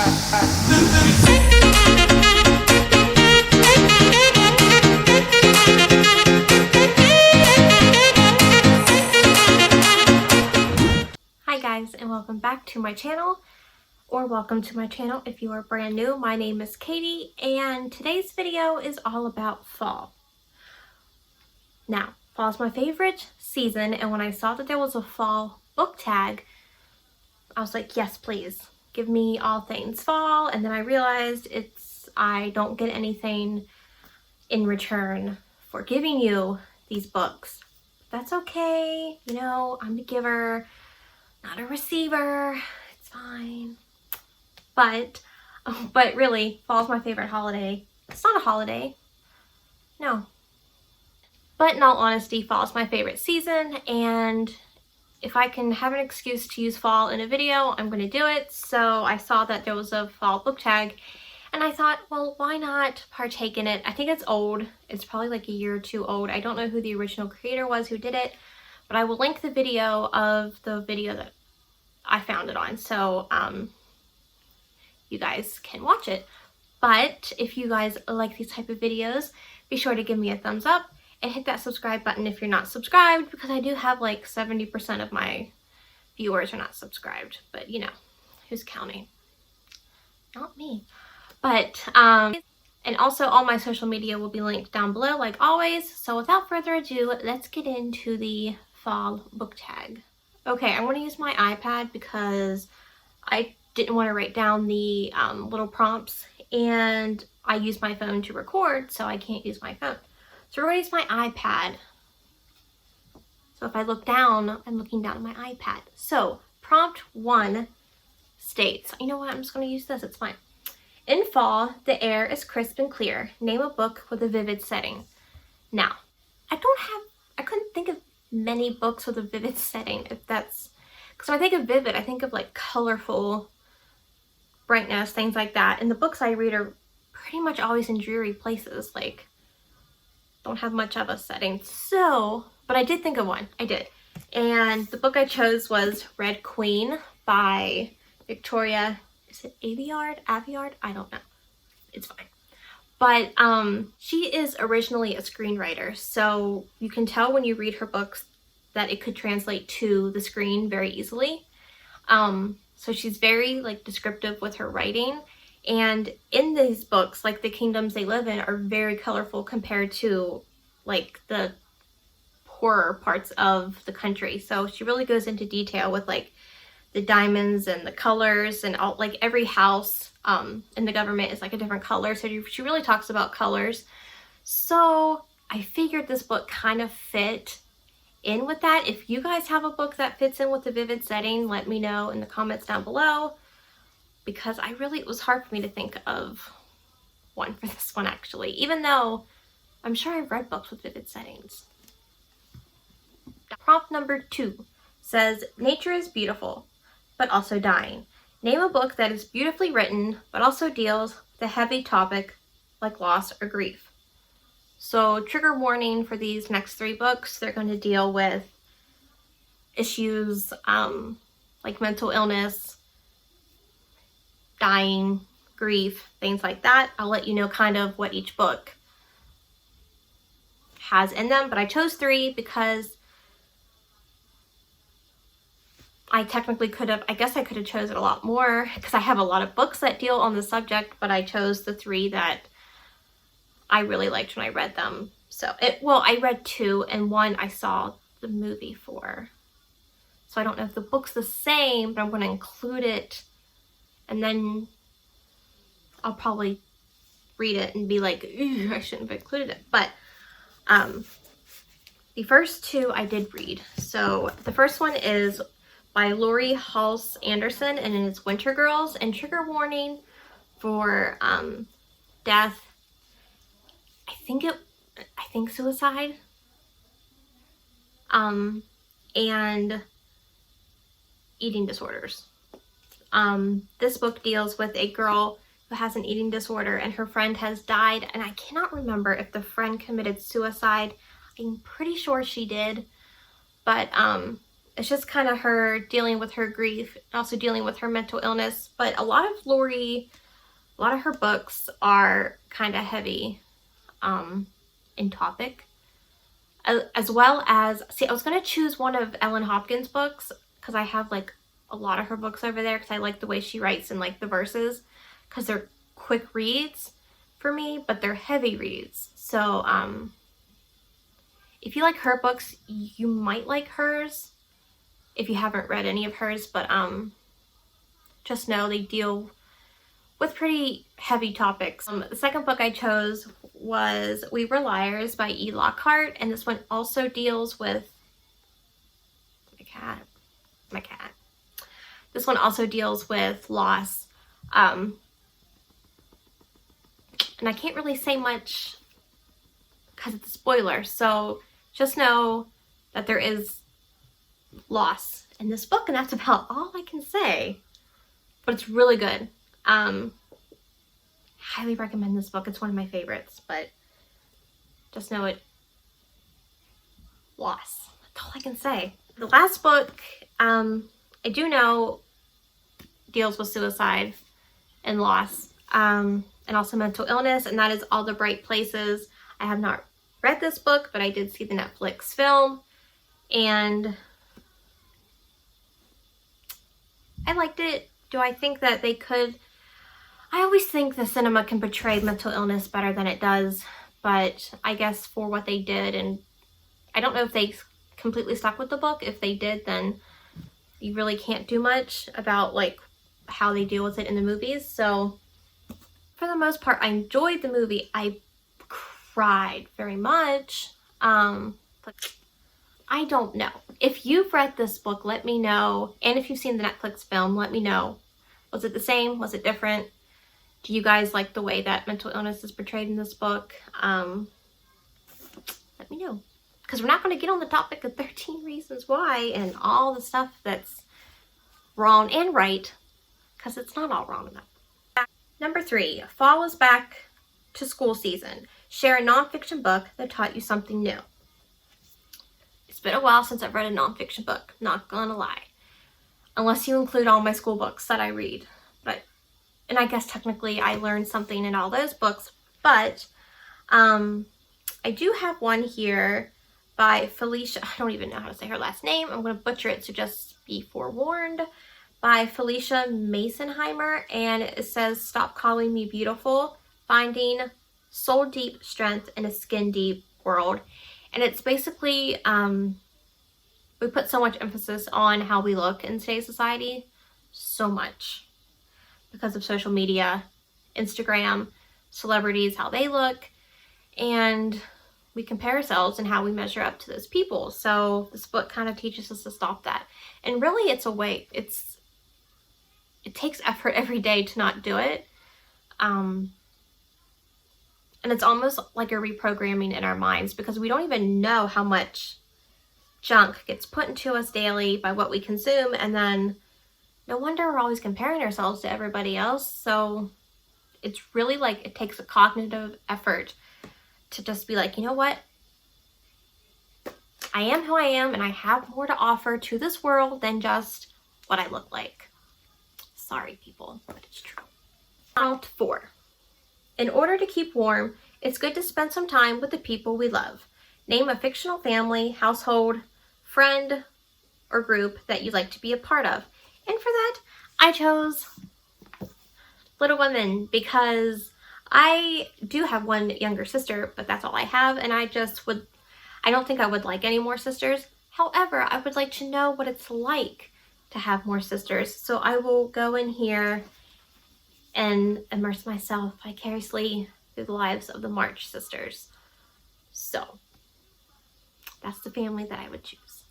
Hi guys, and welcome back to my channel, or welcome to my channel if you are brand new. My name is Katie, and today's video is all about fall. Now, fall is my favorite season, and when I saw that there was a fall book tag, I was like, yes, please, give me all things fall. And then I realized I don't get anything in return for giving you these books. That's okay, you know, I'm the giver, not a receiver. It's fine. But really, fall's my favorite holiday. It's not a holiday. No. But in all honesty, fall is my favorite season, and if I can have an excuse to use fall in a video, I'm going to do it. So I saw that there was a fall book tag, and I thought, well, why not partake in it? I think it's old. It's probably like a year or two old. I don't know who the original creator was who did it, but I will link the video of the video that I found it on, so you guys can watch it. But if you guys like these type of videos, be sure to give me a thumbs up and hit that subscribe button if you're not subscribed, because I do have like 70% of my viewers are not subscribed, but you know, who's counting? Not me. But and also all my social media will be linked down below like always. So without further ado, let's get into the fall book tag. Okay, I'm going to use my iPad because I didn't want to write down the little prompts, and I use my phone to record, so I can't use my phone. So we're going to use my iPad. So if I look down, I'm looking down at my iPad. So prompt 1 states, you know what, I'm just going to use this, it's fine. In fall, the air is crisp and clear. Name a book with a vivid setting. Now, I couldn't think of many books with a vivid setting, if that's, because when I think of vivid, I think of like colorful, brightness, things like that. And the books I read are pretty much always in dreary places, like don't have much of a setting. So, but I did think of one, I did. And the book I chose was Red Queen by Victoria, is it Aveyard? I don't know, it's fine. But she is originally a screenwriter, so you can tell when you read her books that it could translate to the screen very easily. So she's very like descriptive with her writing, and in these books, like the kingdoms they live in are very colorful compared to like the poorer parts of the country. So she really goes into detail with like the diamonds and the colors, and all, like every house in the government is like a different color. So she really talks about colors. So I figured this book kind of fit in with that. If you guys have a book that fits in with the vivid setting, let me know in the comments down below, because it was hard for me to think of one for this one actually, even though I'm sure I've read books with vivid settings. Prompt number 2 says, nature is beautiful, but also dying. Name a book that is beautifully written, but also deals with a heavy topic like loss or grief. So trigger warning for these next 3 books, they're going to deal with issues like mental illness, dying, grief, things like that. I'll let you know kind of what each book has in them, but I chose 3 because I technically I guess I could have chosen a lot more, because I have a lot of books that deal on the subject, but I chose the 3 that I really liked when I read them. So I read 2, and 1 I saw the movie for. So I don't know if the book's the same, but I'm going to include it, and then I'll probably read it and be like, ooh, I shouldn't have included it. But the first 2 I did read. So the first one is by Lori Halse Anderson, and it's Winter Girls, and trigger warning for death, I think suicide, and eating disorders. This book deals with a girl who has an eating disorder, and her friend has died, and I cannot remember if the friend committed suicide. I'm pretty sure she did, but It's just kind of her dealing with her grief, also dealing with her mental illness. But a lot of her books are kind of heavy in topic. As well as, see, I was going to choose one of Ellen Hopkins' books because I have like a lot of her books over there because I like the way she writes and like the verses because they're quick reads for me, but they're heavy reads. So if you like her books, you might like hers if you haven't read any of hers, but just know they deal with pretty heavy topics. The second book I chose was We Were Liars by E. Lockhart, and this one also deals with my cat. This one also deals with loss. And I can't really say much because it's a spoiler, so just know that there is loss in this book, and that's about all I can say. But it's really good. Highly recommend this book. It's one of my favorites, but just know it. Loss. That's all I can say. The last book, I do know deals with suicide and loss, and also mental illness, and that is All the Bright Places. I have not read this book, but I did see the Netflix film, and I liked it. Do I think that they could? I always think the cinema can portray mental illness better than it does, but I guess for what they did, and I don't know if they completely stuck with the book. If they did, then you really can't do much about like how they deal with it in the movies. So for the most part, I enjoyed the movie. I cried very much. But I don't know. If you've read this book, let me know. And if you've seen the Netflix film, let me know. Was it the same? Was it different? Do you guys like the way that mental illness is portrayed in this book? Let me know. Because we're not going to get on the topic of 13 Reasons Why and all the stuff that's wrong and right. Because it's not all wrong enough. Number 3, fall is back to school season. Share a nonfiction book that taught you something new. It's been a while since I've read a nonfiction book, not gonna lie. Unless you include all my school books that I read. And I guess technically I learned something in all those books, but I do have one here by Felicia. I don't even know how to say her last name. I'm going to butcher it, so just be forewarned. By Felicia Masonheimer, and it says, Stop Calling Me Beautiful, Finding Soul Deep Strength in a Skin Deep World. And it's basically, we put so much emphasis on how we look in today's society, so much. Because of social media, Instagram, celebrities, how they look, and we compare ourselves and how we measure up to those people. So this book kind of teaches us to stop that. And really it's a way, it takes effort every day to not do it. And it's almost like a reprogramming in our minds because we don't even know how much junk gets put into us daily by what we consume, and then no wonder we're always comparing ourselves to everybody else. So it's really like it takes a cognitive effort to just be like, you know what? I am who I am, and I have more to offer to this world than just what I look like. Sorry, people, but it's true. Count 4. In order to keep warm, it's good to spend some time with the people we love. Name a fictional family, household, friend, or group that you'd like to be a part of. And for that, I chose Little Women because I do have one younger sister, but that's all I have. And I don't think I would like any more sisters. However, I would like to know what it's like to have more sisters. So I will go in here and immerse myself vicariously through the lives of the March sisters. So that's the family that I would choose.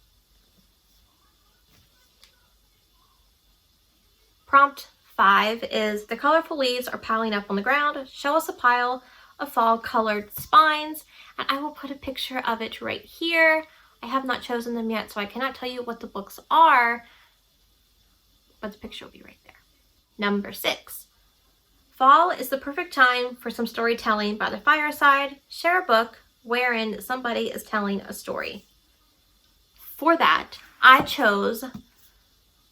Prompt 5 is, the colorful leaves are piling up on the ground. Show us a pile of fall colored spines, and I will put a picture of it right here. I have not chosen them yet, so I cannot tell you what the books are, but the picture will be right there. Number 6. Fall is the perfect time for some storytelling by the fireside. Share a book wherein somebody is telling a story. For that, I chose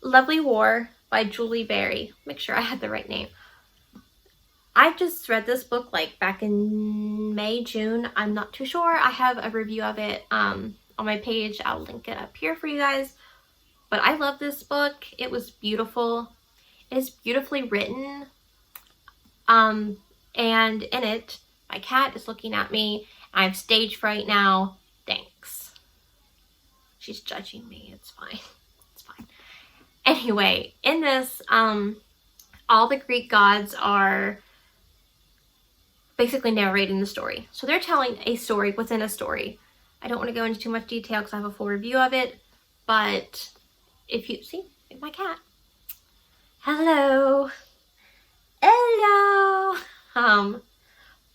Lovely War by Julie Berry. Make sure I had the right name. I just read this book like back in May, June. I'm not too sure. I have a review of it on my page. I'll link it up here for you guys. But I love this book. It was beautiful. It is beautifully written. And in it, my cat is looking at me. I have stage fright now. Thanks. She's judging me. It's fine. It's fine. Anyway, in this, all the Greek gods are basically narrating the story. So they're telling a story within a story. I don't want to go into too much detail because I have a full review of it. But if you see my cat. Hello. Hello.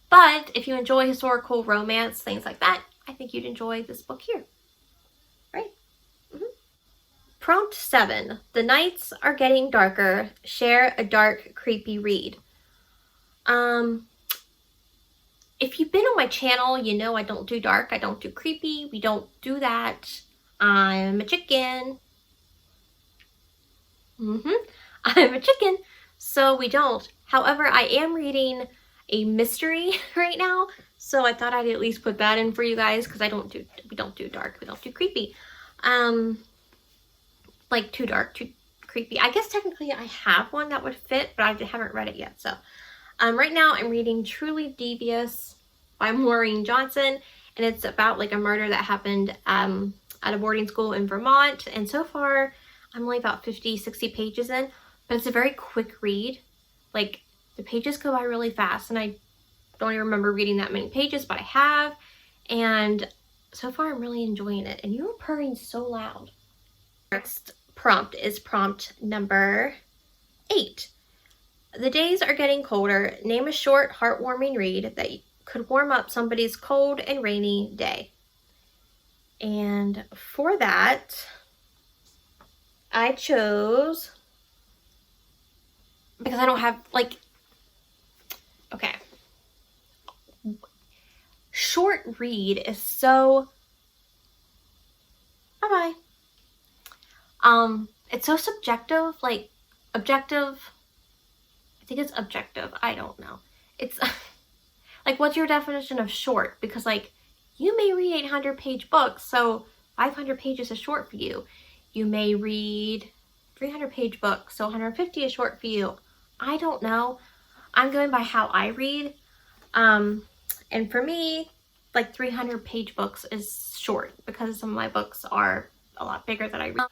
But if you enjoy historical romance, things like that, I think you'd enjoy this book here. Right? Prompt 7. The nights are getting darker. Share a dark, creepy read. If you've been on my channel, you know I don't do dark. I don't do creepy. We don't do that. I'm a chicken. I'm a chicken. So we don't. However, I am reading a mystery right now. So I thought I'd at least put that in for you guys because we don't do dark. We don't do creepy. Like too dark, too creepy. I guess technically I have one that would fit, but I haven't read it yet. So right now I'm reading Truly Devious by Maureen Johnson, and it's about like a murder that happened at a boarding school in Vermont. And so far I'm only about 50-60 pages in, but it's a very quick read. Like the pages go by really fast, and I don't even remember reading that many pages, but I have. And so far I'm really enjoying it. And you are purring so loud. Next prompt is prompt number 8. The days are getting colder. Name a short, heartwarming read that could warm up somebody's cold and rainy day. And for that, I chose, because I don't have, like, okay. Short read is so, bye-bye. It's so subjective, like, objective. I think it's objective. I don't know. It's like, what's your definition of short? Because like, you may read 800-page books, so 500 pages is short for you. You may read 300-page books, so 150 is short for you. I don't know. I'm going by how I read. And for me, like 300-page books is short because some of my books are a lot bigger than I read.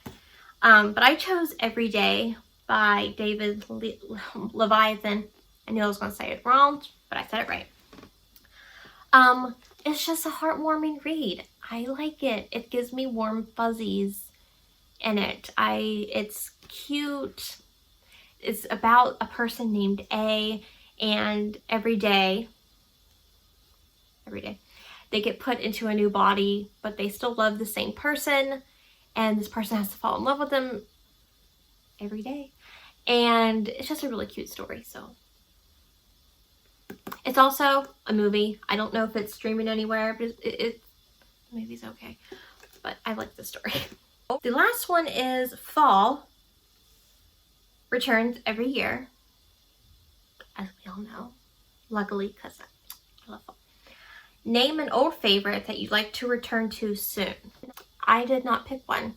But I chose Every Day by David Leviathan. I knew I was going to say it wrong, but I said it right. It's just a heartwarming read. I like it. It gives me warm fuzzies in it. It's cute. It's about a person named A, and every day they get put into a new body, but they still love the same person, and this person has to fall in love with them every day. And it's just a really cute story. So it's also a movie. I don't know if it's streaming anywhere, but the movie's okay. But I like the story. The last one is Fall returns every year, as we all know. Luckily, because I love fall. Name an old favorite that you'd like to return to soon. I did not pick one.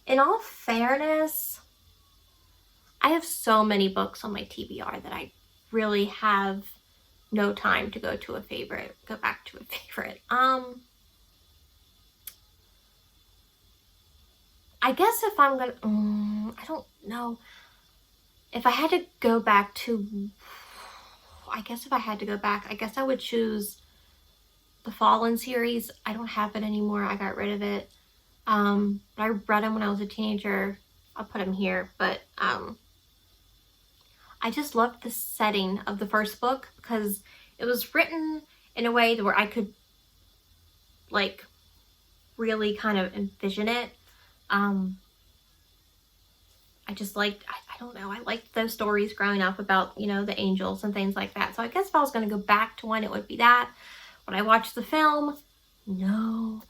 In all fairness, I have so many books on my TBR that I really have no time to go to a favorite, go back to a favorite. I guess if I'm gonna, I don't know. If I had to go back to, I guess I would choose the Fallen series. I don't have it anymore. I got rid of it. I read them when I was a teenager. I'll put them here, but I just loved the setting of the first book because it was written in a way where I could like really kind of envision it. I just liked, I don't know, I liked those stories growing up about, you know, the angels and things like that. So I guess if I was going to go back to one, it would be that. Would I watch the film? No.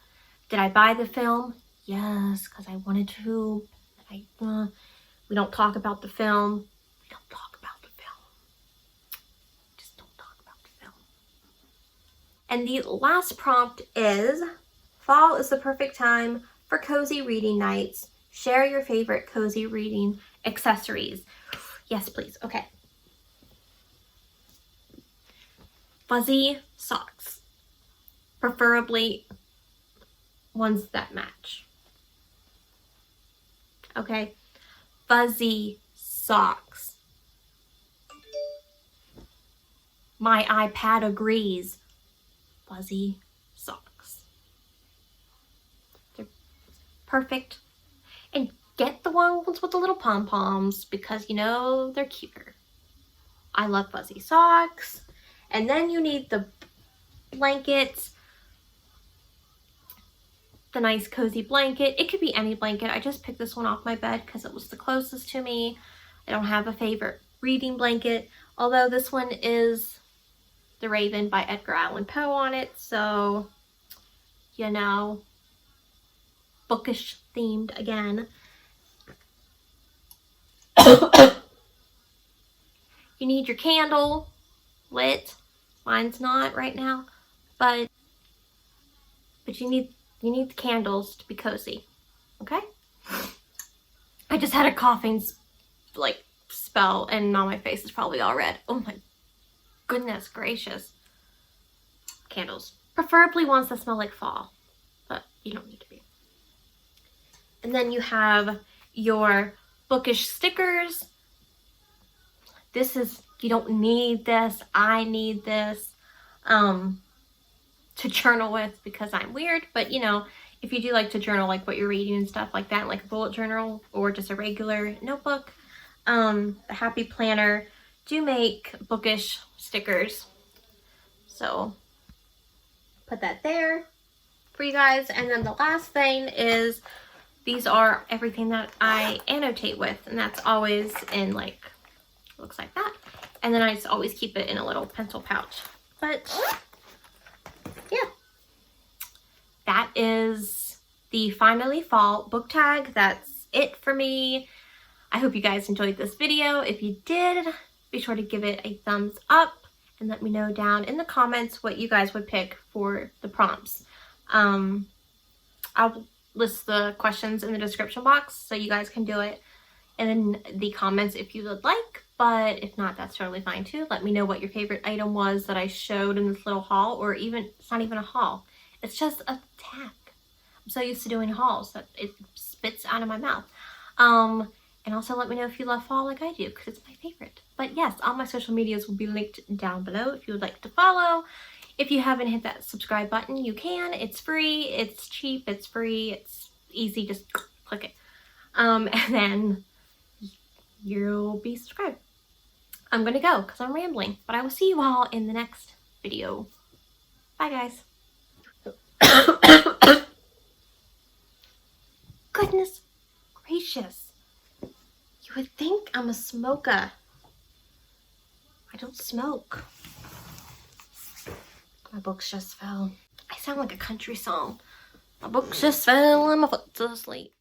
Did I buy the film? Yes, because I wanted to. We don't talk about the film. We don't talk about the film. Just don't talk about the film. And the last prompt is, fall is the perfect time for cozy reading nights. Share your favorite cozy reading accessories. Yes, please. Okay. Fuzzy socks. Preferably ones that match. Okay. Fuzzy socks. My iPad agrees. Fuzzy socks. They're perfect. And get the ones with the little pom-poms because, you know, they're cuter. I love fuzzy socks. And then you need the blankets. The nice cozy blanket. It could be any blanket. I just picked this one off my bed because it was the closest to me. I don't have a favorite reading blanket, although this one is The Raven by Edgar Allan Poe on it, so, you know, bookish themed again. You need your candle lit. Mine's not right now, but you need the candles to be cozy. Okay? I just had a coughing like spell and now my face is probably all red. Oh my goodness gracious. Candles. Preferably ones that smell like fall, but you don't need to be. And then you have your bookish stickers. This is, you don't need this. I need this to journal with because I'm weird, but you know, if you do like to journal like what you're reading and stuff like that, like a bullet journal or just a regular notebook, the Happy Planner do make bookish stickers. So put that there for you guys. And then the last thing is, these are everything that I annotate with, and that's always in like, looks like that. And then I just always keep it in a little pencil pouch. But yeah, that is the Finally Fall book tag. That's it for me. I hope you guys enjoyed this video. If you did, be sure to give it a thumbs up and let me know down in the comments what you guys would pick for the prompts. I'll list the questions in the description box so you guys can do it in the comments if you would like, but if not, that's totally fine too. Let me know what your favorite item was that I showed in this little haul, or even, it's not even a haul, it's just a tag. I'm so used to doing hauls that it spits out of my mouth. And also let me know if you love fall like I do, because it's my favorite. But yes, all my social medias will be linked down below if you would like to follow. If you haven't hit that subscribe button, you can. It's free, it's cheap, it's free, it's easy, just click it. And then you'll be subscribed. I'm gonna go because I'm rambling, but I will see you all in the next video. Bye guys. Goodness gracious. You would think I'm a smoker. I don't smoke. My books just fell. I sound like a country song. My books just fell and my foot's asleep.